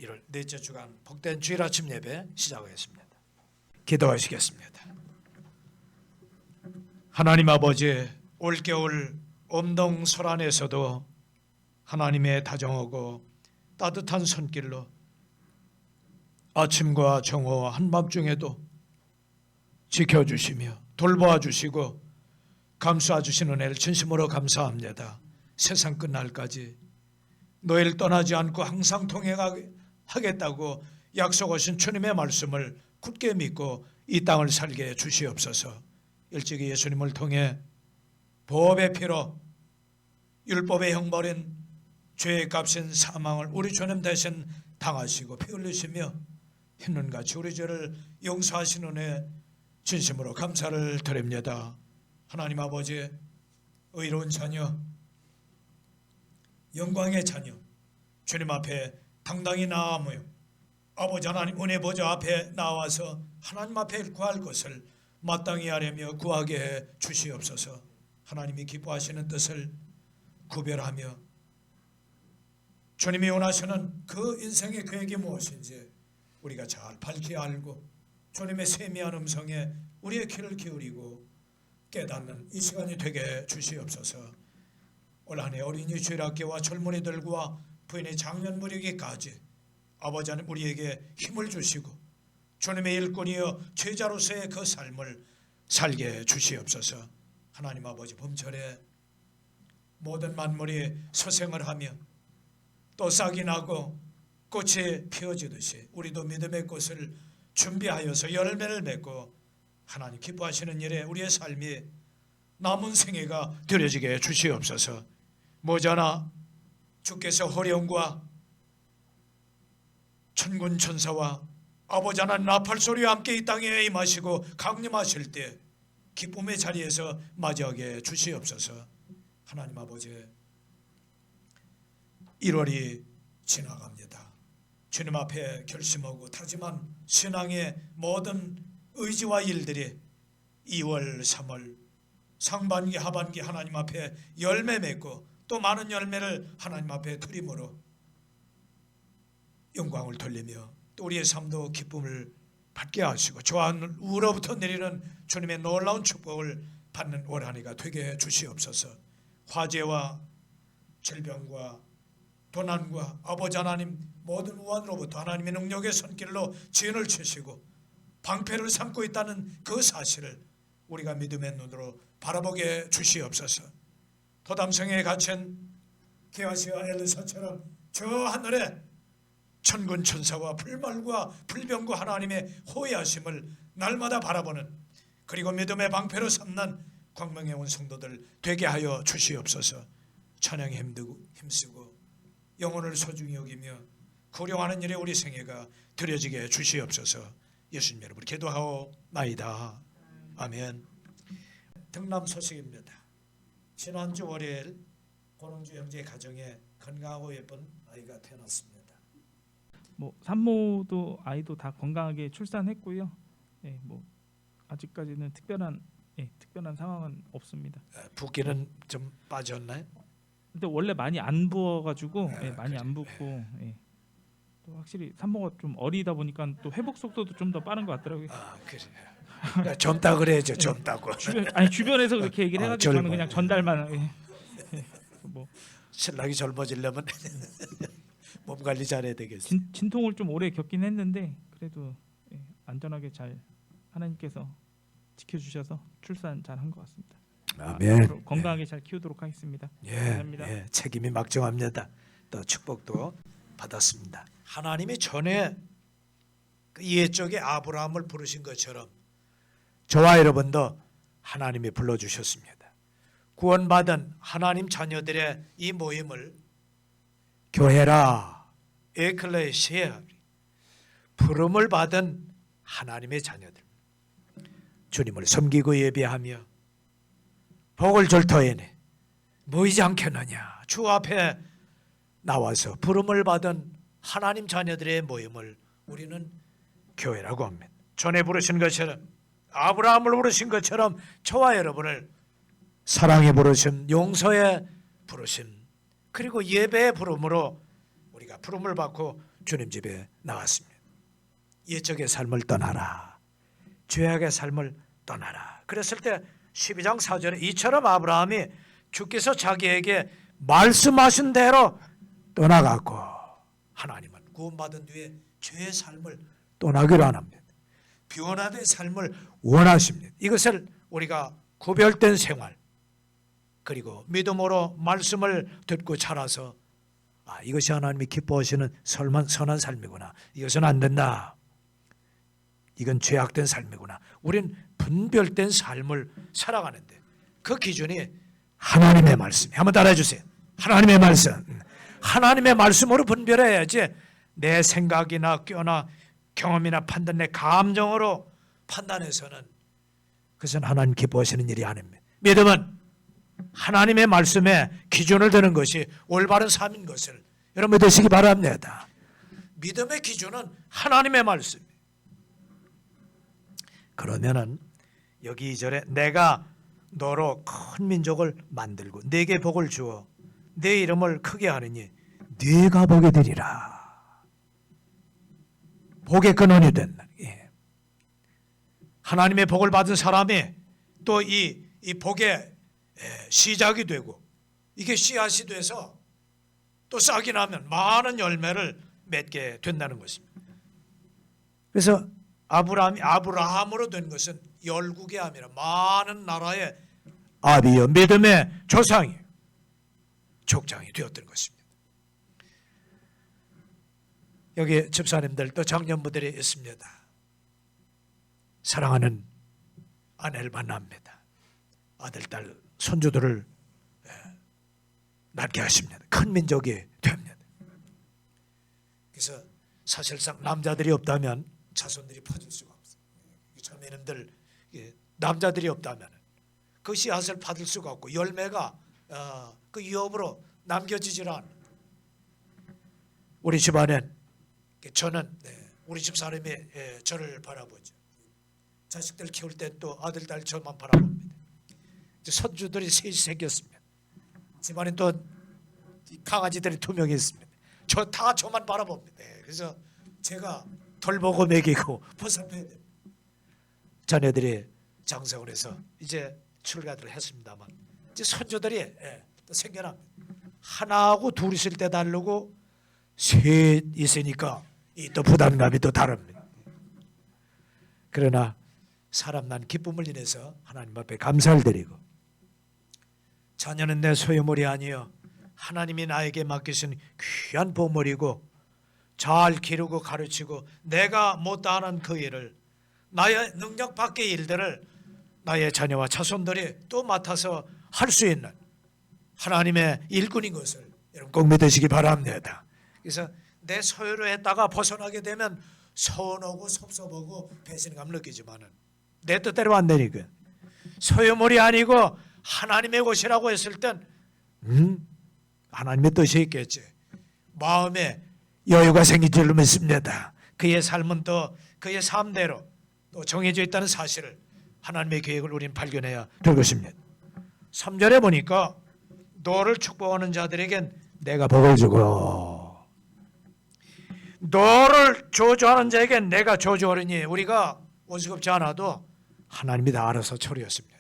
1월 넷째 주간 복된 주일 아침 예배 시작하겠습니다. 기도하시겠습니다. 하나님 아버지, 올겨울 엄동설안에서도 하나님의 다정하고 따뜻한 손길로 아침과 정오와 한밤중에도 지켜주시며 돌보아 주시고 감싸 주시는 은혜를 진심으로 감사합니다. 세상 끝날까지 너희를 떠나지 않고 항상 동행하겠다고 약속하신 주님의 말씀을 굳게 믿고 이 땅을 살게 주시옵소서. 일찍이 예수님을 통해 보혈의 피로 율법의 형벌인 죄의 값인 사망을 우리 주님 대신 당하시고 피 흘리시며 흰눈같이 우리 죄를 용서하신 은혜 진심으로 감사를 드립니다. 하나님 아버지, 의로운 자녀, 영광의 자녀, 주님 앞에 당당히 나아오며 아버지 하나님 은혜 보좌 앞에 나와서 하나님 앞에 구할 것을 마땅히 하려며 구하게 해 주시옵소서. 하나님이 기뻐하시는 뜻을 구별하며 주님이 원하시는 그 인생의 계획이 무엇인지 우리가 잘 밝히 알고 주님의 세미한 음성에 우리의 귀를 기울이고 깨닫는 이 시간이 되게 주시옵소서. 올 한 해 어린이 주일학교와 젊은이들과 부인의 장년부리기까지 아버지 하나님 우리에게 힘을 주시고 주님의 일꾼이여 제자로서의 그 삶을 살게 주시옵소서. 하나님 아버지, 봄철에 모든 만물이 서생을 하며 또 싹이 나고 꽃이 피어지듯이 우리도 믿음의 꽃을 준비하여서 열매를 맺고 하나님 기뻐하시는 일에 우리의 삶이 남은 생애가 드려지게 주시옵소서. 모자나 주께서 호령과 천군 천사와 아버지 하나님 나팔소리와 함께 이 땅에 임하시고 강림하실 때 기쁨의 자리에서 맞이하게 주시옵소서. 하나님 아버지, 1월이 지나갑니다. 주님 앞에 결심하고 다짐한 신앙의 모든 의지와 일들이 2월 3월 상반기 하반기 하나님 앞에 열매 맺고 또 많은 열매를 하나님 앞에 드림으로 영광을 돌리며 또 우리의 삶도 기쁨을 받게 하시고 우로부터 내리는 주님의 놀라운 축복을 받는 올 한 해가 되게 주시옵소서. 화재와 질병과 도난과 아버지 하나님 모든 우환으로부터 하나님의 능력의 손길로 지연을 치시고 방패를 삼고 있다는 그 사실을 우리가 믿음의 눈으로 바라보게 주시옵소서. 도담성에 갇힌 게하시와 엘리사처럼 저 하늘에 천군 천사와 불말과 불병과 하나님의 호위하심을 날마다 바라보는, 그리고 믿음의 방패로 삼는 광명에 온 성도들 되게 하여 주시옵소서. 찬양에 힘쓰고 영혼을 소중히 여기며 구령하는 일에 우리 생애가 드려지게 주시옵소서. 예수님 이름으로 기도하옵나이다. 아멘. 등남 소식입니다. 지난주 월요일 권홍주 형제 가정에 건강하고 예쁜 아이가 태어났습니다. 산모도 아이도 다 건강하게 출산했고요. 아직까지는 특별한 상황은 없습니다. 붓기는 좀 빠졌나요? 근데 원래 많이 안 부어가지고 많이 그래. 안 붓고 또 확실히 산모가 좀 어리다 보니까 또 회복 속도도 좀 더 빠른 것 같더라고요. 그래. 젊다 그래야죠. 젊다고. 주변에서 그렇게 얘기를 해가지고 저는 그냥 전달만. 신랑이 젊어지려면 몸 관리 잘해야 되겠어. 진통을 좀 오래 겪긴 했는데 그래도 안전하게 잘 하나님께서 지켜주셔서 출산 잘 한 것 같습니다. 아멘. 건강하게 잘 키우도록 하겠습니다. 감사합니다. 책임이 막중합니다. 또 축복도 받았습니다. 하나님이 전에 그 옛적에 아브라함을 부르신 것처럼 저와 여러분도 하나님이 불러주셨습니다. 구원받은 하나님 자녀들의 이 모임을 교회라, 에클레시아, 부름을 받은 하나님의 자녀들, 주님을 섬기고 예배하며 복을 줄 터에네 모이지 않겠느냐. 주 앞에 나와서 부름을 받은 하나님 자녀들의 모임을 우리는 교회라고 합니다. 전에 부르신 것처럼, 아브라함을 부르신 것처럼 저와 여러분을 사랑의 부르심, 용서의 부르심, 그리고 예배의 부름으로 우리가 부름을 받고 주님 집에 나왔습니다. 옛적의 삶을 떠나라. 죄악의 삶을 떠나라. 그랬을 때 12장 4절에 이처럼 아브라함이 주께서 자기에게 말씀하신 대로 떠나갔고, 하나님은 구원받은 뒤에 죄의 삶을 떠나기로 안 합니다. 변화된 삶을 원하십니다. 이것을 우리가 구별된 생활, 그리고 믿음으로 말씀을 듣고 자라서 이것이 하나님이 기뻐하시는 선한 삶이구나. 이것은 안 된다. 이건 죄악된 삶이구나. 우린 분별된 삶을 살아가는데 그 기준이 하나님의 말씀. 한번 따라해 주세요. 하나님의 말씀. 하나님의 말씀으로 분별해야지 내 생각이나 꾀나 경험이나 판단, 내 감정으로 판단해서는 그것은 하나님 기뻐하시는 일이 아닙니다. 믿음은 하나님의 말씀에 기준을 두는 것이 올바른 삶인 것을 여러분 되시기 바랍니다. 믿음의 기준은 하나님의 말씀. 그러면은 여기 2절에 내가 너로 큰 민족을 만들고 네게 복을 주어 내 이름을 크게 하느니 네가 복이 되리라. 복의 근원이 된다. 하나님의 복을 받은 사람이 또 이 복의 시작이 되고 이게 씨앗이 돼서 또 싹이 나면 많은 열매를 맺게 된다는 것입니다. 그래서 아브라함으로 된 것은 열국의 아미라 많은 나라의 아비여 믿음의 조상이 족장이 되었던 것입니다. 여기 집사님들 또 장년부들이 있습니다. 사랑하는 아내를 만납니다. 아들, 딸, 손주들을 낳게 하십니다. 큰 민족이 됩니다. 그래서 사실상 남자들이 없다면 자손들이 퍼질 수가 없어요. 자매님들 남자들이 없다면 그 씨앗을 받을 수가 없고 열매가 그 유업으로 남겨지질 않아요. 우리 집안엔 저는 우리 집사람이 저를 바라보죠. 자식들 키울 때 또 아들, 딸 저만 바라봅니다. 손주들이 셋이 생겼습니다. 집안엔 또 강아지들이 2명이 있습니다. 다 저만 바라봅니다. 그래서 제가 돌보고 먹이고 보살펴야 됩니다. 자녀들이 장성을 해서 이제 출가를 했습니다만 이제 손주들이 또 생겨납니다. 하나하고 둘 있을 때 다르고 셋 있으니까 이 또 부담감이 또 다릅니다. 그러나 사람 난 기쁨을 인해서 하나님 앞에 감사를 드리고 자녀는 내 소유물이 아니요 하나님이 나에게 맡기신 귀한 보물이고 잘 기르고 가르치고 내가 못다하는 그 일을 나의 능력 밖의 일들을 나의 자녀와 자손들이 또 맡아서 할 수 있는 하나님의 일꾼인 것을 여러분 꼭 믿으시기 바랍니다. 그래서 내 소유로 했다가 벗어나게 되면 서운하고 섭섭하고 배신감 느끼지만은 내 뜻대로 안 되니까 소유물이 아니고 하나님의 것이라고 했을 땐 하나님의 뜻이 있겠지. 마음에 여유가 생길 줄로 믿습니다. 그의 삶은 또 그의 삶대로 또 정해져 있다는 사실을 하나님의 계획을 우리는 발견해야 될 것입니다. 3절에 보니까 너를 축복하는 자들에겐 내가 복을 주고 너를 저주하는 자에겐 내가 저주하리니 우리가 원수겁지 않아도 하나님이 다 알아서 처리했습니다.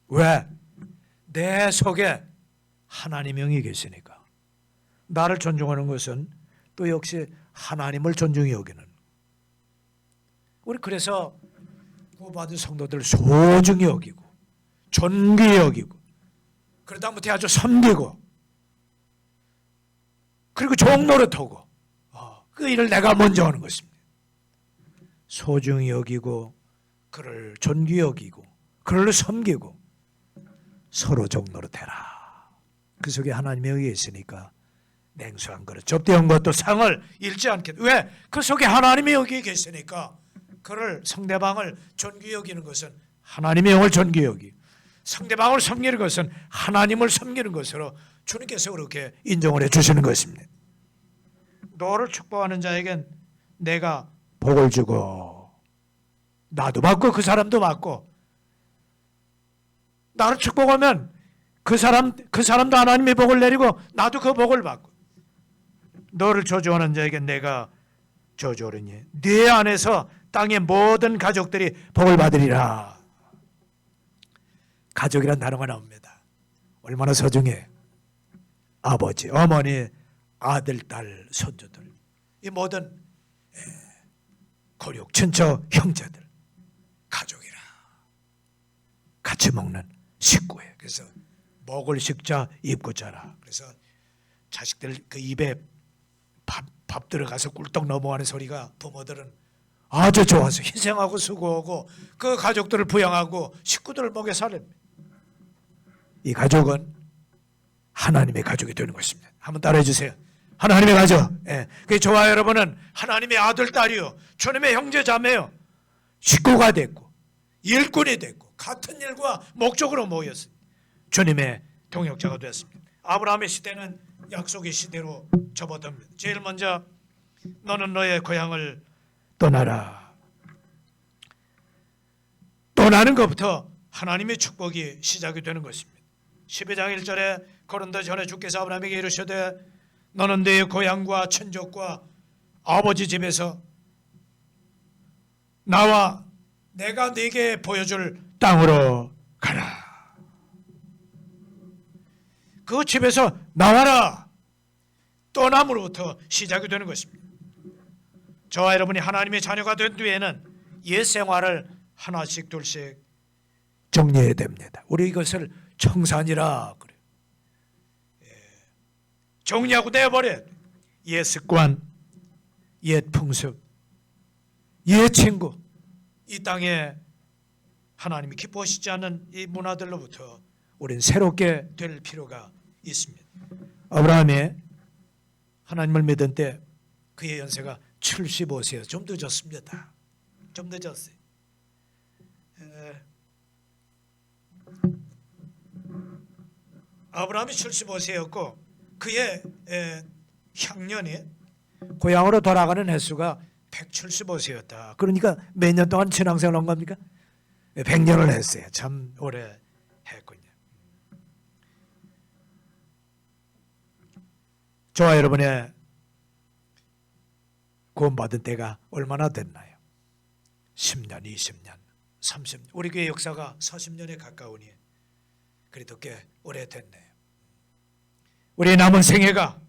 왜? 내 속에 하나님의 영이 계시니까. 나를 존중하는 것은 또 역시 하나님을 존중히 여기는. 우리 그래서 구원받은 성도들 소중히 여기고 존귀히 여기고 그러다 못해 아주 섬기고 그리고 좋은 노릇하고 그 일을 내가 먼저 하는 것입니다. 소중히 여기고 그를 존귀히 여기고 그를 섬기고 서로 종노릇해라. 그 속에 하나님의 의에 있으니까 냉수한 그릇 접대한 것도 상을 잃지 않게. 왜? 그 속에 하나님이 여기 계시니까 그를 상대방을 존귀히 여기는 것은 하나님의 영을 존귀히 여기 상대방을 섬기는 것은 하나님을 섬기는 것으로 주님께서 그렇게 인정을 해주시는 것입니다. 너를 축복하는 자에겐 내가 복을 주고 나도 받고 그 사람도 받고 나를 축복하면 그 사람도 하나님의 복을 내리고 나도 그 복을 받고 너를 저주하는 자에게 내가 저주하리니 네 안에서 땅의 모든 가족들이 복을 받으리라. 가족이란 단어가 나옵니다. 얼마나 소중해. 아버지, 어머니, 아들, 딸, 손주들, 이 모든 고륙, 친척, 형제들, 가족이라. 같이 먹는 식구예요. 그래서 먹을 식자, 입고 자라. 그래서 자식들 그 입에 밥 들어가서 꿀떡 넘어가는 소리가 부모들은 아주 좋아서 희생하고 수고하고 그 가족들을 부양하고 식구들을 먹여 살립니다. 이 가족은 하나님의 가족이 되는 것입니다. 한번 따라해 주세요. 하나님의 가족. 예. 그 저와 여러분은 하나님의 아들, 딸이요, 주님의 형제, 자매요, 식구가 됐고 일꾼이 됐고 같은 일과 목적으로 모였습니다. 주님의 동역자가 되었습니다. 아브라함의 시대는 약속의 시대로 접어듭니다. 제일 먼저 너는 너의 고향을 떠나라. 떠나는 것부터 하나님의 축복이 시작이 되는 것입니다. 12장 1절에 고린도 전에 주께서 아브라함에게 이르시되 너는 네 고향과 친족과 아버지 집에서 나와 내가 네게 보여줄 땅으로 가라. 그 집에서 나와라. 떠남으로부터 시작이 되는 것입니다. 저와 여러분이 하나님의 자녀가 된 뒤에는 옛 생활을 하나씩 둘씩 정리해야 됩니다. 우리 이것을 청산이라 그래요. 정리하고 내버려. 옛 습관, 옛 풍습, 옛 친구, 이 땅에 하나님이 기뻐하시지 않는 이 문화들로부터 우리는 새롭게 될 필요가 있습니다. 아브라함이 하나님을 믿은 때 그의 연세가 75세였어요. 좀 늦었습니다. 좀 늦었어요. 아브라함이 75세였고 그의 향년이 고향으로 돌아가는 횟수가 175세였다. 그러니까 몇 년 동안 신앙생활을 한 겁니까? 100년을 했어요. 참 오래 했군요. 저와 여러분의 구원받은 때가 얼마나 됐나요? 10년, 20년, 30년. 우리 교회 역사가 40년에 가까우니 그래도 꽤 오래됐네요. 우리 남은 생애가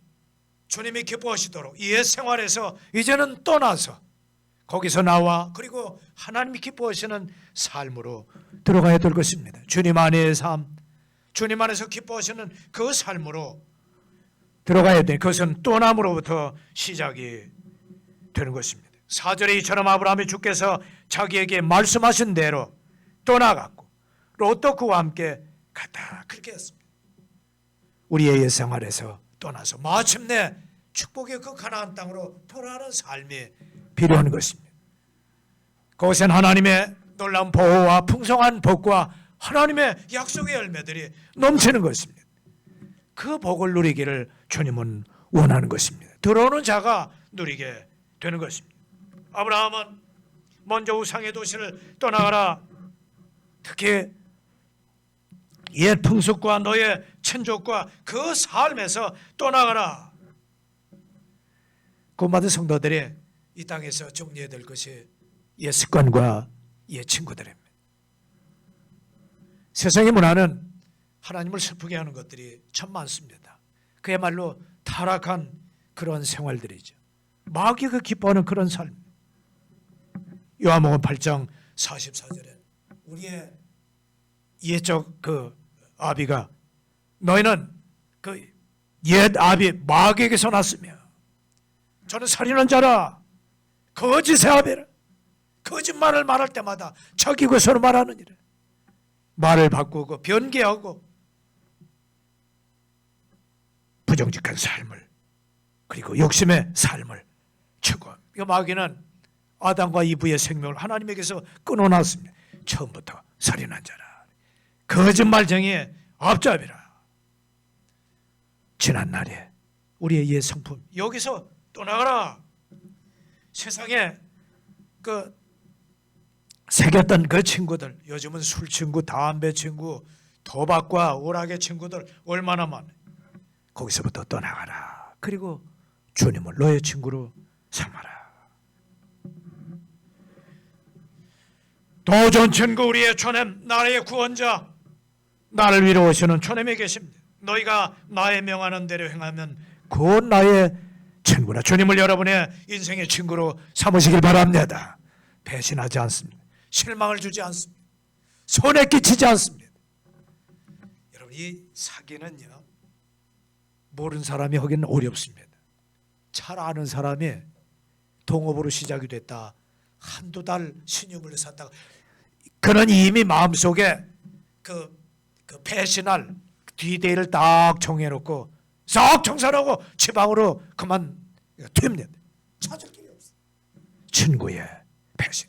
주님이 기뻐하시도록 이 생활에서 이제는 떠나서 거기서 나와 그리고 하나님이 기뻐하시는 삶으로 들어가야 될 것입니다. 주님 안의 삶, 주님 안에서 기뻐하시는 그 삶으로 들어가야 돼. 그것은 떠남으로부터 시작이 되는 것입니다. 4절에 이처럼 아브라함이 주께서 자기에게 말씀하신 대로 떠나갔고 롯도 그와 함께 갔다. 그렇게 했습니다. 우리의 옛생활에서 떠나서 마침내 축복의 그 가나안 땅으로 돌아가는 삶이 필요한 것입니다. 그것은 하나님의 놀라운 보호와 풍성한 복과 하나님의 약속의 열매들이 넘치는 것입니다. 그 복을 누리기를 주님은 원하는 것입니다. 들어오는 자가 누리게 되는 것입니다. 아브라함은 먼저 우상의 도시를 떠나가라. 특히 옛 풍습과 너의 친족과 그 삶에서 떠나가라. 구원받은 성도들이 이 땅에서 정리해야 될 것이 옛 습관과 옛 친구들입니다. 세상의 문화는 하나님을 슬프게 하는 것들이 참 많습니다. 그야말로 타락한 그런 생활들이죠. 마귀가 기뻐하는 그런 삶. 요한복음 8장 44절에 우리의 옛적 그 아비가 너희는 그 옛 아비 마귀에게서 났으며 저는 살인한 자라 거짓의 아비라. 거짓말을 말할 때마다 자기고 서로 말하느니라. 말을 바꾸고 변개하고 부정직한 삶을 그리고 욕심의 삶을 추구합니다. 이 마귀는 아담과 이브의 생명을 하나님에게서 끊어놨습니다. 처음부터 살인한 자라 거짓말쟁이의 앞잡이라. 지난날에 우리의 옛 성품 여기서 떠나가라. 세상에 그 새겼던 그 친구들, 요즘은 술 친구, 담배 친구, 도박과 오락의 친구들 얼마나 많아요. 거기서부터 떠나가라. 그리고 주님을 너의 친구로 삼아라. 도전 친구 우리의 주님, 나의 구원자, 나를 위로하시는 주님이 계십니다. 너희가 나의 명하는 대로 행하면 곧 나의 친구라. 주님을 여러분의 인생의 친구로 삼으시길 바랍니다. 배신하지 않습니다. 실망을 주지 않습니다. 손해 끼치지 않습니다. 여러분, 이 사기는요, 모르는 사람이 하기는 어렵습니다. 잘 아는 사람이 동업으로 시작이 됐다. 한두 달 신유물을 샀다가 그는 이미 마음속에 그 배신할 뒤대를 딱 정해놓고 싹 청산하고 지방으로 그만 튑니다. 찾을 길이 없어요. 친구의 배신.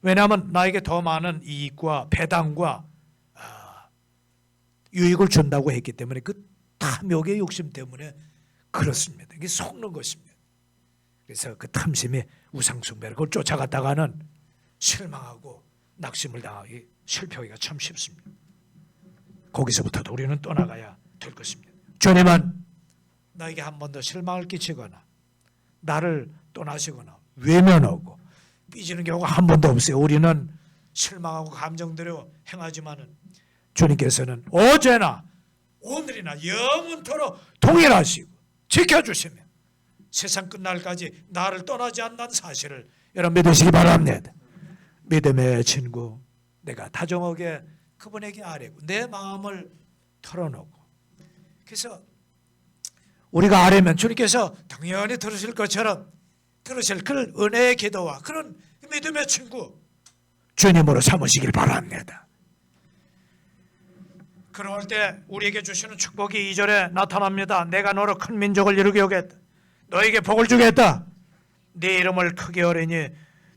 왜냐하면 나에게 더 많은 이익과 배당과 유익을 준다고 했기 때문에 그 탐욕의 욕심 때문에 그렇습니다. 이게 속는 것입니다. 그래서 그 탐심이 우상숭배를 그걸 쫓아갔다가는 실망하고 낙심을 당하기 실패하기가 참 쉽습니다. 거기서부터도 우리는 떠나가야 될 것입니다. 주님은 나에게 한 번 더 실망을 끼치거나 나를 떠나시거나 외면하고 삐지는 경우가 한 번도 없어요. 우리는 실망하고 감정대로 행하지만은 주님께서는 어제나 오늘이나 영원토록 동일하시고 지켜주시며 세상 끝날까지 나를 떠나지 않는 사실을 여러분 믿으시기 바랍니다. 믿음의 친구, 내가 다정하게 그분에게 아뢰고 내 마음을 털어놓고, 그래서 우리가 아뢰면 주님께서 당연히 들으실 것처럼 들으실 그 은혜의 기도와 그런 믿음의 친구 주님으로 삼으시길 바랍니다. 그럴 때 우리에게 주시는 축복이 2절에 나타납니다. 내가 너로 큰 민족을 이루게 하겠다. 너에게 복을 주겠다. 네 이름을 크게 하리니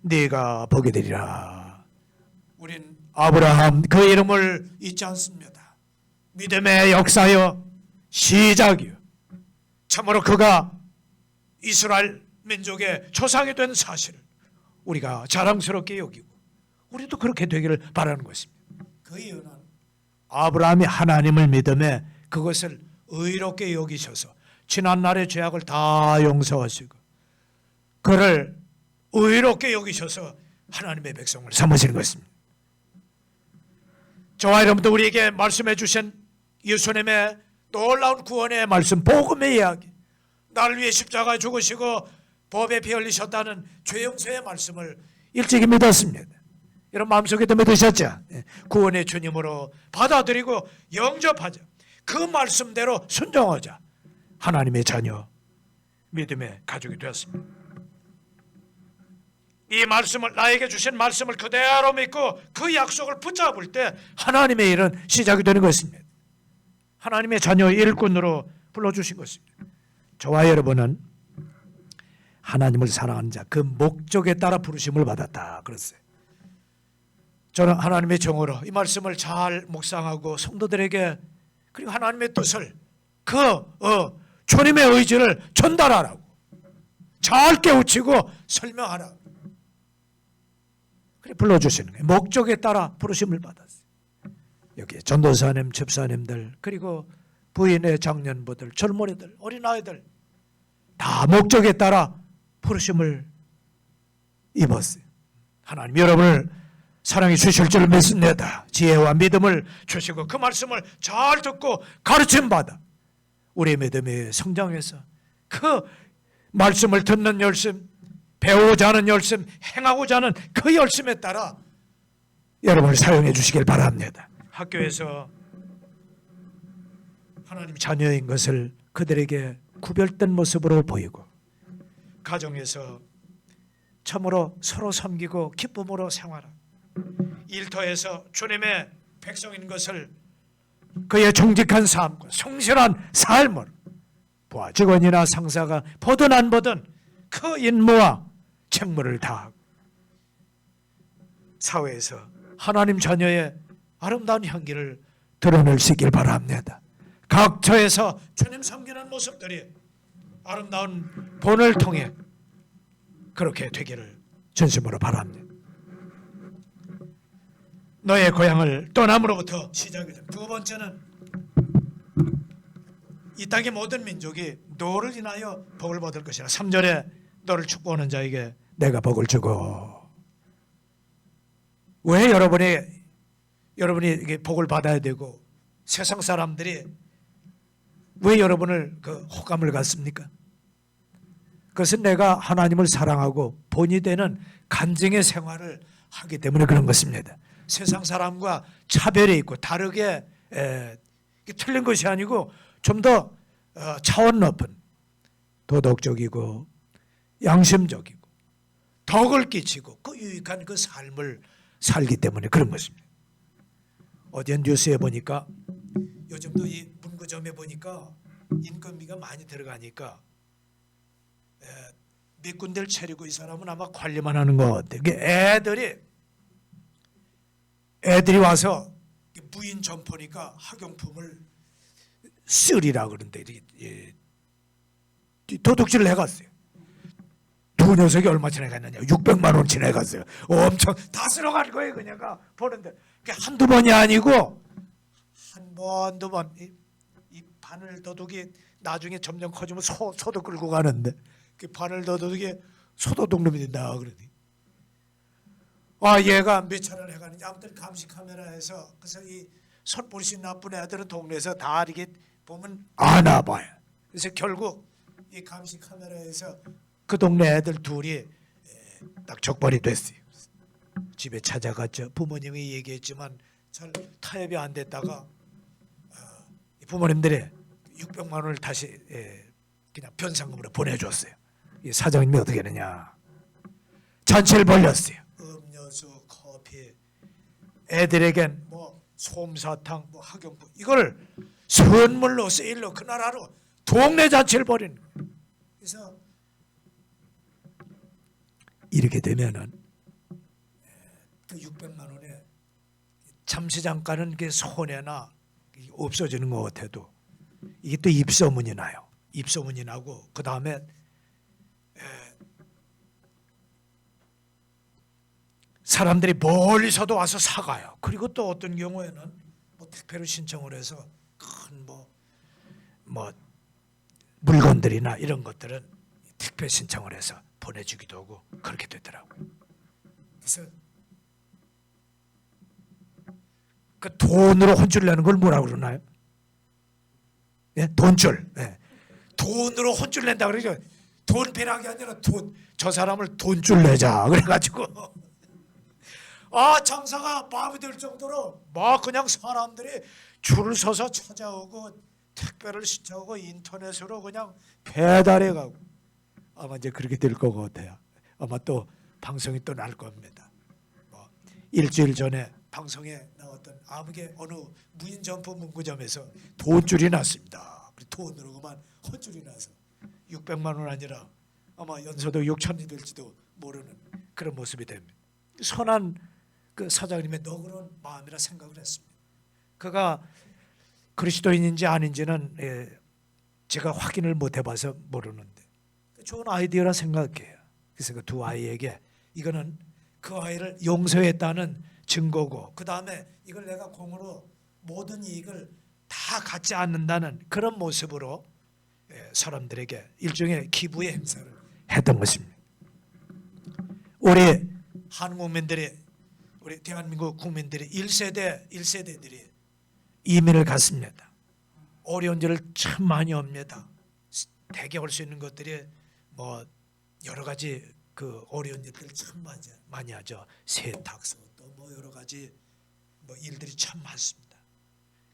네가 복이 되리라. 우린 아브라함 그 이름을 잊지 않습니다. 믿음의 역사여 시작이요. 참으로 그가 이스라엘 민족의 조상이 된 사실을 우리가 자랑스럽게 여기고 우리도 그렇게 되기를 바라는 것입니다. 그 이유는 아브라함이 하나님을 믿음에 그것을 의롭게 여기셔서 지난날의 죄악을 다 용서하시고 그를 의롭게 여기셔서 하나님의 백성을 삼으시는 것입니다. 저와 여러분도 우리에게 말씀해 주신 예수님의 놀라운 구원의 말씀, 복음의 이야기, 나를 위해 십자가에 죽으시고 법에 피 흘리셨다는 죄 용서의 말씀을 일찍이 믿었습니다. 여러분 마음속에도 믿으셨죠? 구원의 주님으로 받아들이고 영접하자. 그 말씀대로 순종하자. 하나님의 자녀, 믿음의 가족이 되었습니다. 이 말씀을, 나에게 주신 말씀을 그대로 믿고 그 약속을 붙잡을 때 하나님의 일은 시작이 되는 것입니다. 하나님의 자녀 일꾼으로 불러주신 것입니다. 저와 여러분은 하나님을 사랑하는 자, 그 목적에 따라 부르심을 받았다 그랬어요. 저는 하나님의 정으로 이 말씀을 잘 묵상하고 성도들에게, 그리고 하나님의 뜻을 주님의 의지를 전달하라고 잘 깨우치고 설명하라고 그래 불러주시는 거예요. 목적에 따라 부르심을 받았어요. 여기 전도사님, 집사님들, 그리고 부인의 장년부들, 젊은이들, 어린아이들 다 목적에 따라 부르심을 입었어요. 하나님 여러분을 사랑해 주실 줄 믿습니다. 지혜와 믿음을 주시고 그 말씀을 잘 듣고 가르침 받아 우리의 믿음이 성장해서 그 말씀을 듣는 열심, 배우고자 하는 열심, 행하고자 하는 그 열심에 따라 여러분을 사용해 주시길 바랍니다. 학교에서 하나님 자녀인 것을 그들에게 구별된 모습으로 보이고, 가정에서 참으로 서로 섬기고 기쁨으로 생활하고, 일터에서 주님의 백성인 것을 그의 정직한 삶과 성실한 삶을 보아 직원이나 상사가 보든 안 보든 그 임무와 책무를 다하고 사회에서 하나님 자녀의 아름다운 향기를 드러낼 수 있길 바랍니다. 각처에서 주님 섬기는 모습들이 아름다운 본을 통해 그렇게 되기를 진심으로 바랍니다. 너의 고향을 떠남으로부터 시작이 됩니다. 두 번째는 이 땅의 모든 민족이 너를 인하여 복을 받을 것이라. 3절에 너를 축복하는 자에게 내가 복을 주고. 왜 여러분이 이게 복을 받아야 되고 세상 사람들이 왜 여러분을 그 호감을 갖습니까? 그것은 내가 하나님을 사랑하고 본이 되는 간증의 생활을 하기 때문에 그런 것입니다. 세상 사람과 차별이 있고 다르게 틀린 것이 아니고 좀 더 차원 높은 도덕적이고 양심적이고 덕을 끼치고 그 유익한 그 삶을 살기 때문에 그런 것입니다. 어제 뉴스에 보니까 요즘도 이 문구점에 보니까 인건비가 많이 들어가니까 몇 군데를 차리고 이 사람은 아마 관리만 하는 것 같아요. 애들이 와서 무인 점포니까 학용품을 쓰리라 그러는데 도둑질을 해갔어요. 두 녀석이 얼마치나 갔느냐? 600만 원치나 갔어요. 엄청 다 쓸어갈 거예요. 그냥 보는데 한두 번이 아니고 한 번, 두 번. 이 바늘 도둑이 나중에 점점 커지면 소도 끌고 가는데 그 바늘 도둑이 소도둑 놈이 된다 그러니. 얘가 몇 차례를 해가는지 아무튼 감시 카메라에서 그래서 이 손버릇이 나쁜 애들은 동네에서 다 이렇게 보면 아나 봐요. 그래서 결국 이 감시 카메라에서 그 동네 애들 둘이 딱 적발이 됐어요. 집에 찾아갔죠. 부모님이 얘기했지만 잘 타협이 안 됐다가 부모님들이 600만 원을 다시 그냥 변상금으로 보내줬어요. 이 사장님이 어떻게 했느냐? 잔치를 벌렸어요. 음료수, 커피, 애들에겐 뭐 솜사탕, 뭐 학용품 이걸 선물로 세일로 그날 하루 동네 잔치를 벌이는 거예요. 그래서 이렇게 되면은 그 600만 원에 잠시 잠깐은 그 손해나 없어지는 것 같아도 이게 또 입소문이 나요. 입소문이 나고 그 다음에 사람들이 멀리서도 와서 사가요. 그리고 또 어떤 경우에는 뭐 택배로 신청을 해서 큰 뭐 물건들이나 이런 것들은 택배 신청을 해서 보내주기도 하고 그렇게 되더라고요. 그래서 그 돈으로 혼쭐 내는 걸 뭐라고 그러나요? 예? 돈줄. 예. 돈으로 혼쭐 낸다 그러죠. 돈 배락이 아니라 저 사람을 돈줄 내자 그래가지고 장사가 마음이 들 정도로 막 그냥 사람들이 줄을 서서 찾아오고 택배를 신청하고 인터넷으로 그냥 배달해 가고 아마 이제 그렇게 될 것 같아요. 아마 또 방송이 또 날 겁니다. 뭐 일주일 전에 방송에 나왔던 아무개 어느 무인 점포 문구점에서 돈줄이 났습니다. 돈으로 그만 혼줄이 나서 600만 원 아니라 아마 연소도 6천이 될지도 모르는 그런 모습이 됩니다. 선한 그 사장님의 너그러운 마음이라 생각을 했습니다. 그가 그리스도인인지 아닌지는 제가 확인을 못 해봐서 모르는데 좋은 아이디어라 생각해요. 그래서 그 두 아이에게 이거는 그 아이를 용서했다는 증거고 그 다음에 이걸 내가 공으로 모든 이익을 다 갖지 않는다는 그런 모습으로 사람들에게 일종의 기부의 행사를 했던 것입니다. 우리 한국민들이 우리 대한민국 국민들이 1세대들이 이민을 갔습니다. 어려운 일을 참 많이 옵니다. 대개 올 수 있는 것들이 뭐 여러 가지 그 어려운 일들 참 많이 하죠. 세탁소 또 뭐 여러 가지 뭐 일들이 참 많습니다.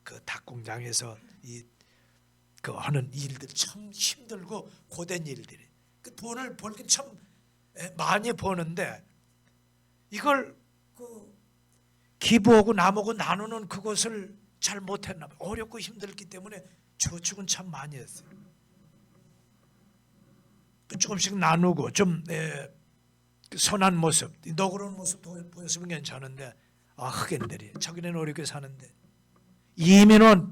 그 닭공장에서 그 하는 일들 참 힘들고 고된 일들이 그 돈을 벌긴 참 많이 버는데 이걸 그 기부하고 남하고 나누는 그것을 잘 못했나 봐요. 어렵고 힘들기 때문에 저축은 참 많이 했어요. 조금씩 나누고 좀 선한 모습, 너그러운 모습 보였으면 괜찮은데 흑인들이 자기네는 어렵게 사는데 이민은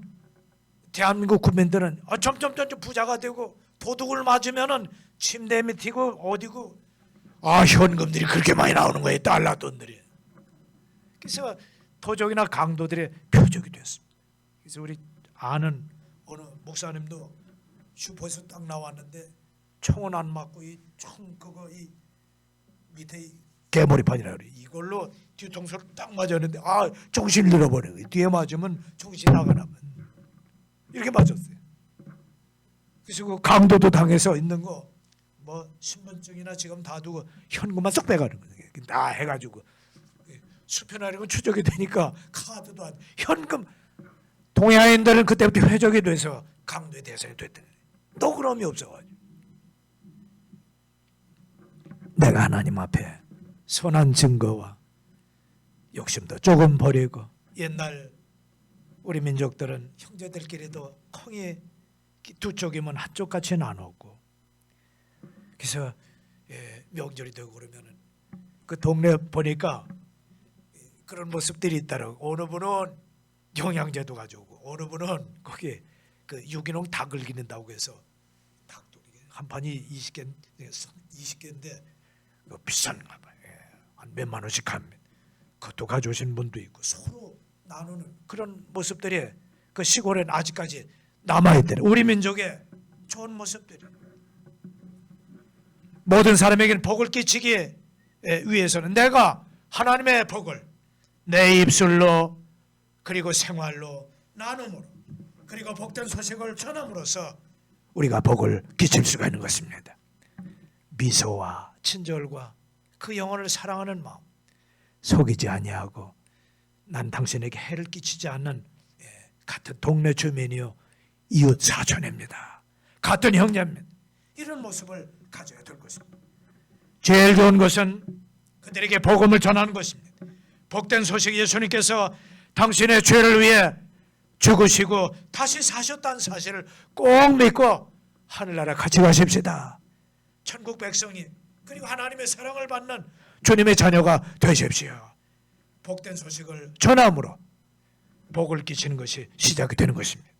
대한민국 국민들은 점점 부자가 되고 도둑을 맞으면은 침대 밑이고 어디고 현금들이 그렇게 많이 나오는 거예요. 달러 돈들이. 그래서 토족이나 강도들의 표적이 됐습니다. 그래서 우리 아는 어느 목사님도 슈퍼에서 딱 나왔는데 총은 안 맞고 이 총 그거 이 밑에 이 개머리판이라 그래. 이걸로 뒤통수를 딱 맞았는데 정신을 잃어버려. 뒤에 맞으면 정신 나가나 이렇게 맞았어요. 그래서 그 강도도 당해서 있는 거 뭐 신분증이나 지금 다 두고 현금만 쏙 빼가는 거예요. 다 해가지고 수표나리고 추적이 되니까 카드도 안 현금 동양인들은 그때부터 회적이 돼서 강도의 대상이 됐대. 너그러움이 없어가지고 내가 하나님 앞에 선한 증거와 욕심도 조금 버리고 옛날 우리 민족들은 형제들끼리도 콩이 두 쪽이면 한쪽 같이 나눴고 그래서 명절이 되고 그러면은 그 동네 보니까 그런 모습들이 있더라고. 어느 분은 영양제도 가져오고 어느 분은 거기 그 유기농 닭을 기른다고 해서 닭도 한 판이 20개인데 비싼가 봐요. 한 몇만 원씩 합니다. 그것도 가져오신 분도 있고 서로 나누는 그런 모습들이 그 시골에는 아직까지 남아있더래. 우리 민족의 좋은 모습들이 모든 사람에게는 복을 끼치기 위해서는 내가 하나님의 복을 내 입술로 그리고 생활로 나눔으로 그리고 복된 소식을 전함으로써 우리가 복을 끼칠 수가 있는 것입니다. 미소와 친절과 그 영혼을 사랑하는 마음 속이지 아니하고 난 당신에게 해를 끼치지 않는 같은 동네 주민이요 이웃 사촌입니다. 같은 형제입니다. 이런 모습을 가져야 될 것입니다. 제일 좋은 것은 그들에게 복음을 전하는 것입니다. 복된 소식 예수님께서 당신의 죄를 위해 죽으시고 다시 사셨다는 사실을 꼭 믿고 하늘나라 같이 가십시다. 천국 백성이 그리고 하나님의 사랑을 받는 주님의 자녀가 되십시오. 복된 소식을 전함으로 복을 끼치는 것이 시작이 되는 것입니다.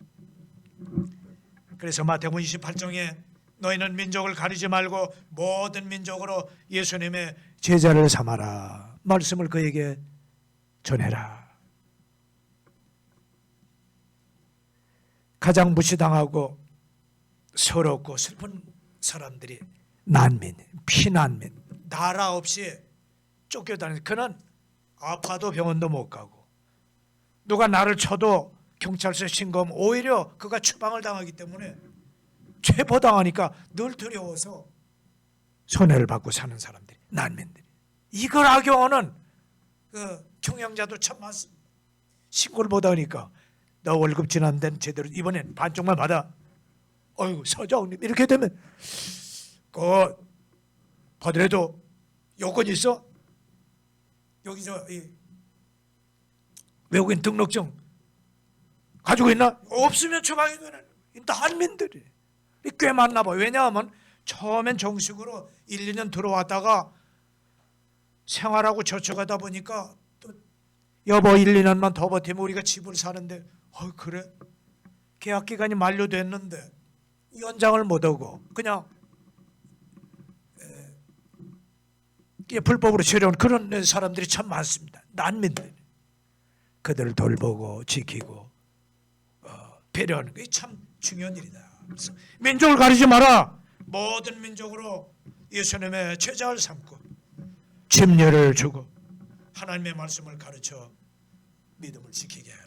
그래서 마태복음 28장에 너희는 민족을 가리지 말고 모든 민족으로 예수님의 제자를 삼아라. 말씀을 그에게 전해라. 가장 무시당하고 서럽고 슬픈 사람들이 난민, 피난민, 나라 없이 쫓겨다니는 그는 아파도 병원도 못 가고 누가 나를 쳐도 경찰서에 신고하면 오히려 그가 추방을 당하기 때문에 체포당하니까 늘 두려워서 손해를 받고 사는 사람들이 난민들이 이걸 악용하는 그 경영자도 참 많습니다. 신고를 못하니까 너 월급 지난 데는 제대로 이번엔 반쪽만 받아. 어이구 서장님 이렇게 되면 그 받으래도 요건 있어? 여기서 이 외국인 등록증 가지고 있나? 없으면 추방이 되는 난민들이 꽤 많나 봐요. 왜냐하면 처음엔 정식으로 1, 2년 들어왔다가 생활하고 저축하다 보니까 또 여보 1, 2년만 더 버티면 우리가 집을 사는데 그래? 계약 기간이 만료됐는데 연장을 못하고 그냥 불법으로 체류한 그런 사람들이 참 많습니다. 난민들. 그들을 돌보고 지키고 배려하는 게 참 중요한 일이다. 그래서 민족을 가리지 마라. 모든 민족으로 예수님의 제자를 삼고 침례를 주고 하나님의 말씀을 가르쳐 믿음을 지키게 해라.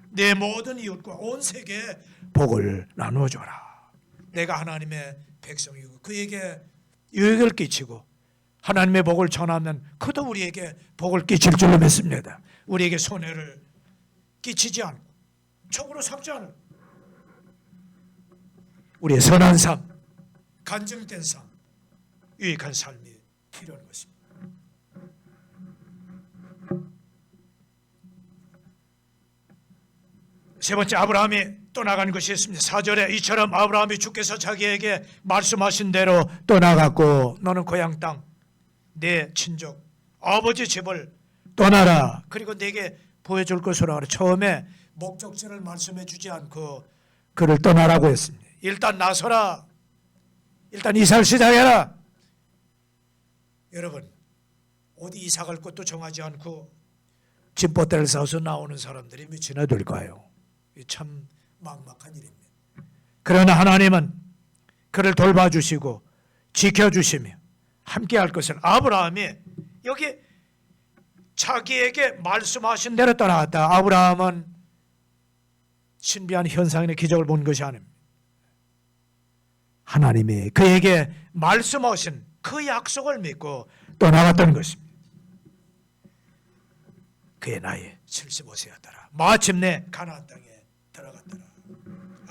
내 모든 이웃과 온 세계에 복을 나누어줘라. 내가 하나님의 백성이고 그에게 유익을 끼치고 하나님의 복을 전하면 그도 우리에게 복을 끼칠 줄로 믿습니다. 우리에게 손해를 끼치지 않고 적으로 삼지 않을 우리의 선한 삶, 간증된 삶, 유익한 삶이 필요한 것입니다. 세 번째 아브라함이 떠나간 것이 있습니다. 4절에 이처럼 아브라함이 주께서 자기에게 말씀하신 대로 떠나갔고 너는 고향 땅, 내 친족, 아버지 집을 떠나라. 그리고 내게 보여줄 것으로 하라. 처음에 목적지를 말씀해 주지 않고 그를 떠나라고 했습니다. 일단 나서라. 일단 이사를 시작해라. 여러분 어디 이사 갈 것도 정하지 않고 집보따리를 싸서 나오는 사람들이 몇이나 될까요? 참 막막한 일입니다. 그러나 하나님은 그를 돌봐주시고 지켜주시며 함께할 것을 아브라함이 여기 자기에게 말씀하신 대로 떠나갔다. 아브라함은 신비한 현상이나 기적을 본 것이 아닙니다. 하나님이 그에게 말씀하신 그 약속을 믿고 떠나갔던 것입니다. 그의 나이 75세였더라. 마침내 가나안 땅에 들어갔더라.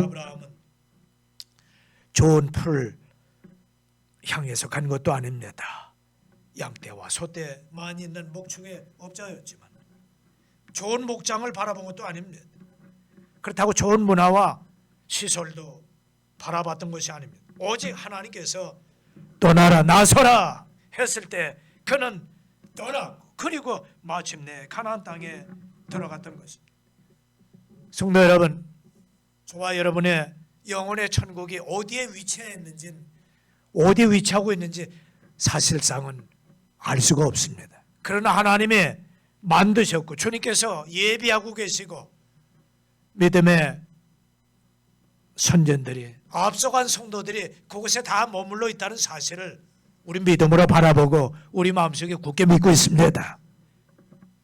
아브라함은 좋은 풀을 향해서 간 것도 아닙니다. 양떼와 소떼 많이 있는 목축의 업자였지만 좋은 목장을 바라본 것도 아닙니다. 그렇다고 좋은 문화와 시설도 바라봤던 것이 아닙니다. 오직 하나님께서 떠나라 나서라 했을 때 그는 떠났고 그리고 마침내 가나안 땅에 들어갔던 것입니다. 성도 여러분, 저와 여러분의 영혼의 천국이 어디에 위치해 있는지, 어디에 위치하고 있는지 사실상은 알 수가 없습니다. 그러나 하나님이 만드셨고 주님께서 예비하고 계시고 믿음의 선전들이 앞서간 성도들이 그곳에 다 머물러 있다는 사실을 우리 믿음으로 바라보고 우리 마음속에 굳게 믿고 있습니다.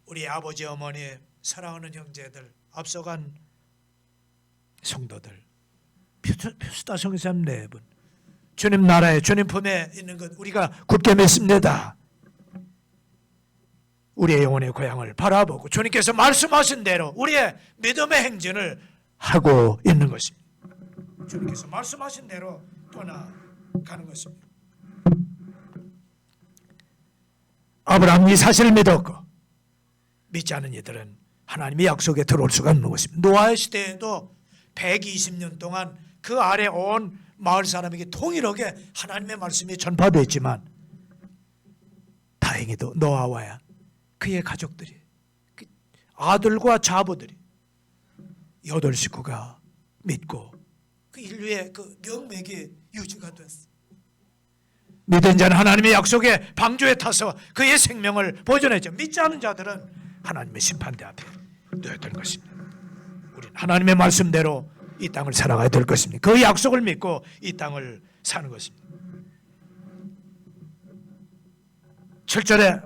우리 아버지 어머니 사랑하는 형제들 앞서간 성도들 표수다 성삼 4분 주님 나라에 주님 품에 있는 것 우리가 굳게 믿습니다. 우리의 영혼의 고향을 바라보고 주님께서 말씀하신 대로 우리의 믿음의 행진을 하고 있는 것입니다. 주님께서 말씀하신 대로 떠나가는 것입니다. 아브라함이 이 사실을 믿었고 믿지 않은 이들은 하나님의 약속에 들어올 수가 없는 것입니다. 노아의 시대에도 120년 동안 그 아래 온 마을 사람에게 통일하게 하나님의 말씀이 전파됐지만 다행히도 노아와야 그의 가족들이 그 아들과 자부들이 8식구가 믿고 그 인류의 그 명맥이 유지가 됐어. 믿은 자는 하나님의 약속의 방주에 타서 그의 생명을 보존했죠. 믿지 않은 자들은 하나님의 심판대 앞에 놓였던 것입니다. 우리는 하나님의 말씀대로 이 땅을 살아가야 될 것입니다. 그 약속을 믿고 이 땅을 사는 것입니다. 7절에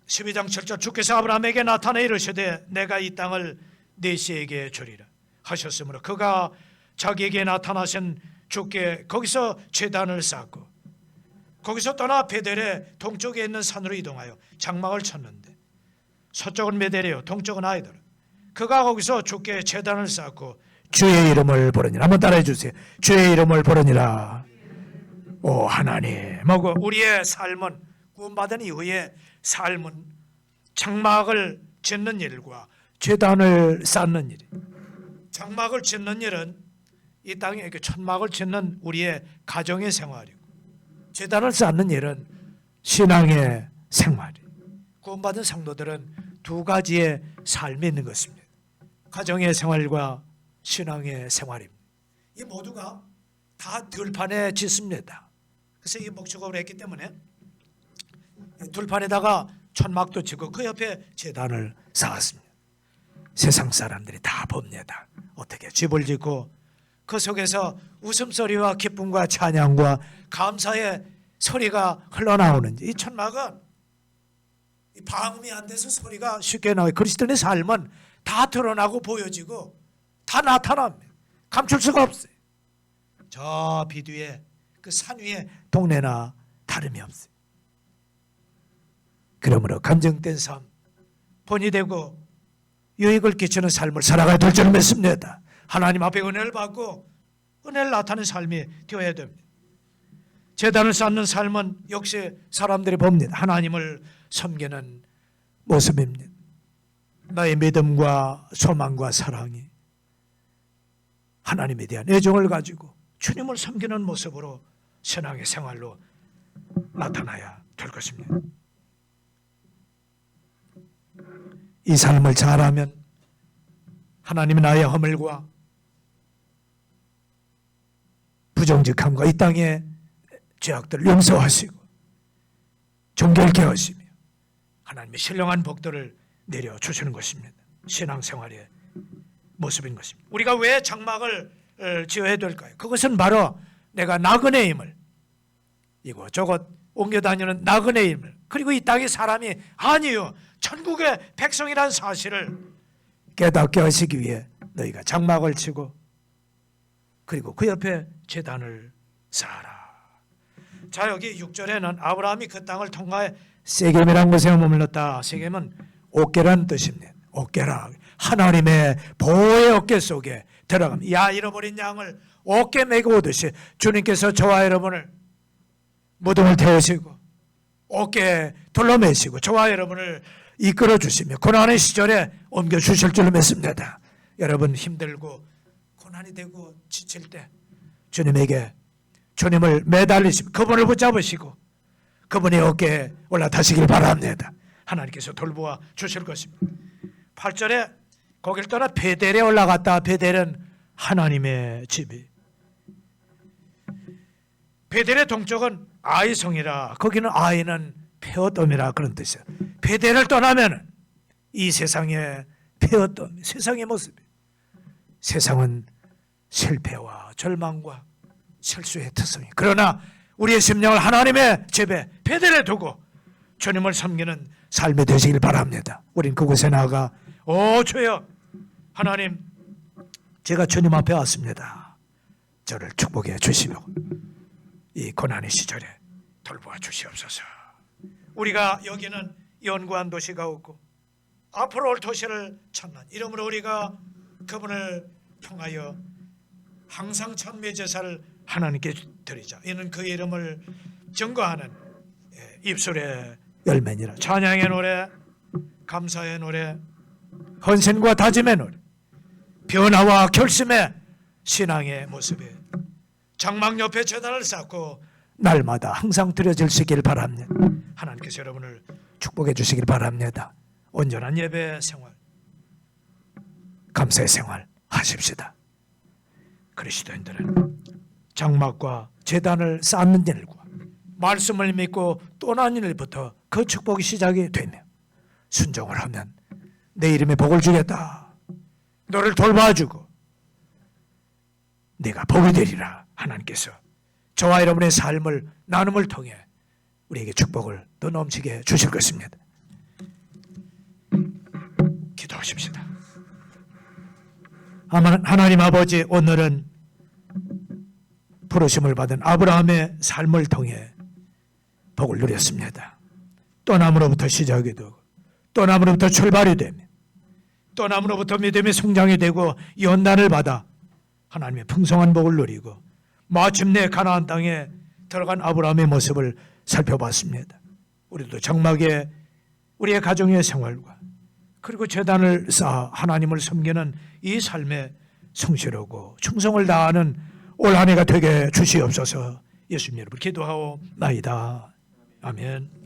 12장 7절 주께서 아브라함에게 나타나 이르시되 내가 이 땅을 네 씨에게 주리라 하셨으므로 그가 자기에게 나타나신 주께 거기서 제단을 쌓고 거기서 떠나 베델의 동쪽에 있는 산으로 이동하여 장막을 쳤는데 서쪽은 베델이요 동쪽은 아이더라. 그가 거기서 주께 제단을 쌓고 주의 이름을 부르니라. 한번 따라해 주세요. 주의 이름을 부르니라. 오 하나님, 우리의 삶은 구원받은 이후에 삶은 장막을 짓는 일과 제단을 쌓는 일. 장막을 짓는 일은 이 땅에 이렇게 천막을 짓는 우리의 가정의 생활이고, 제단을 쌓는 일은 신앙의 생활이. 구원받은 성도들은 두 가지의 삶이 있는 것입니다. 가정의 생활과 신앙의 생활입니다. 이 모두가 다 들판에 짓습니다. 그래서 이 목축업을 했기 때문에 들판에다가 천막도 짓고 그 옆에 제단을 쌓았습니다. 세상 사람들이 다 봅니다. 어떻게 집을 짓고 그 속에서 웃음소리와 기쁨과 찬양과 감사의 소리가 흘러나오는지. 이 천막은 방음이 안 돼서 소리가 쉽게 나와요. 그리스도인의 삶은 다 드러나고 보여지고 다 나타납니다. 감출 수가 없어요. 저 비뒤에 그 산 위에 동네나 다름이 없어요. 그러므로 감정된 삶, 본이 되고 유익을 끼치는 삶을 살아가야 될 줄 믿습니다. 하나님 앞에 은혜를 받고 은혜를 나타내는 삶이 되어야 됩니다. 제단을 쌓는 삶은 역시 사람들이 봅니다. 하나님을 섬기는 모습입니다. 나의 믿음과 소망과 사랑이 하나님에 대한 애정을 가지고 주님을 섬기는 모습으로 신앙의 생활로 나타나야 될 것입니다. 이 삶을 잘하면 하나님이 나의 허물과 부정직함과 이 땅의 죄악들을 용서하시고 정결케 하시며 하나님의 신령한 복들을 내려주시는 것입니다. 신앙생활의 모습인 것입니다. 우리가 왜 장막을 지어야 될까요? 그것은 바로 내가 나그네의 힘을, 이곳저곳 옮겨 다니는 나그네의 힘을, 그리고 이 땅의 사람이 아니요 천국의 백성이라는 사실을 깨닫게 하시기 위해 너희가 장막을 치고 그리고 그 옆에 제단을 쌓아라. 자, 여기 6절에는 아브라함이 그 땅을 통과해 세겜이라는 곳에 머물렀다. 세겜은 옥계라는 뜻입니다. 옥계라, 하나님의 보호의 어깨 속에 들어가면 야 잃어버린 양을 어깨 메고 오듯이 주님께서 저와 여러분을 무덤을 태우시고 어깨에 둘러매시고 저와 여러분을 이끌어 주시며 고난의 시절에 옮겨 주실 줄로 믿습니다. 여러분 힘들고 고난이 되고 지칠 때 주님에게 주님을 매달리시고 그분을 붙잡으시고 그분의 어깨에 올라타시길 바랍니다. 하나님께서 돌보아 주실 것입니다. 8절에 거길 떠나 베델에 올라갔다. 베델은 하나님의 집이. 베델의 동쪽은 아이성이라, 거기는 아이는 페어돔이라 그런 뜻이에요. 베델을 떠나면 이 세상의 페어돔, 세상의 모습이, 세상은 실패와 절망과 실수의 특성이. 그러나 우리의 심령을 하나님의 집에 베델에 두고 주님을 섬기는 삶이 되시길 바랍니다. 우린 그곳에 나가 주여 하나님, 제가 주님 앞에 왔습니다. 저를 축복해 주시고 이 고난의 시절에 돌보아 주시옵소서. 우리가 여기는 연구한 도시가 없고 앞으로 올 도시를 찾는 이름으로 우리가 그분을 통하여 항상 찬미 제사를 하나님께 드리자. 이는 그 이름을 증거하는 입술의 열매니라. 찬양의 노래, 감사의 노래, 헌신과 다짐의 노래, 변화와 결심의 신앙의 모습에 장막 옆에 제단을 쌓고 날마다 항상 드려지시길 바랍니다. 하나님께서 여러분을 축복해 주시길 바랍니다. 온전한 예배 생활, 감사의 생활 하십시다. 그리스도인들은 장막과 제단을 쌓는 일과 말씀을 믿고 떠난 일부터 그 축복이 시작이 되며 순종을 하면 내 이름에 복을 주겠다, 너를 돌봐주고 네가 복이 되리라. 하나님께서 저와 여러분의 삶을 나눔을 통해 우리에게 축복을 더 넘치게 주실 것입니다. 기도하십시다. 하나님 아버지, 오늘은 부르심을 받은 아브라함의 삶을 통해 복을 누렸습니다. 떠남으로부터 시작이 되고 떠남으로부터 출발이 되며 떠남으로부터 믿음의 성장이 되고 연단을 받아 하나님의 풍성한 복을 누리고 마침내 가나안 땅에 들어간 아브라함의 모습을 살펴봤습니다. 우리도 장막에 우리의 가정의 생활과 그리고 제단을 쌓아 하나님을 섬기는 이 삶에 성실하고 충성을 다하는 올 한 해가 되게 주시옵소서. 예수님 이름으로 기도하옵나이다. 아멘.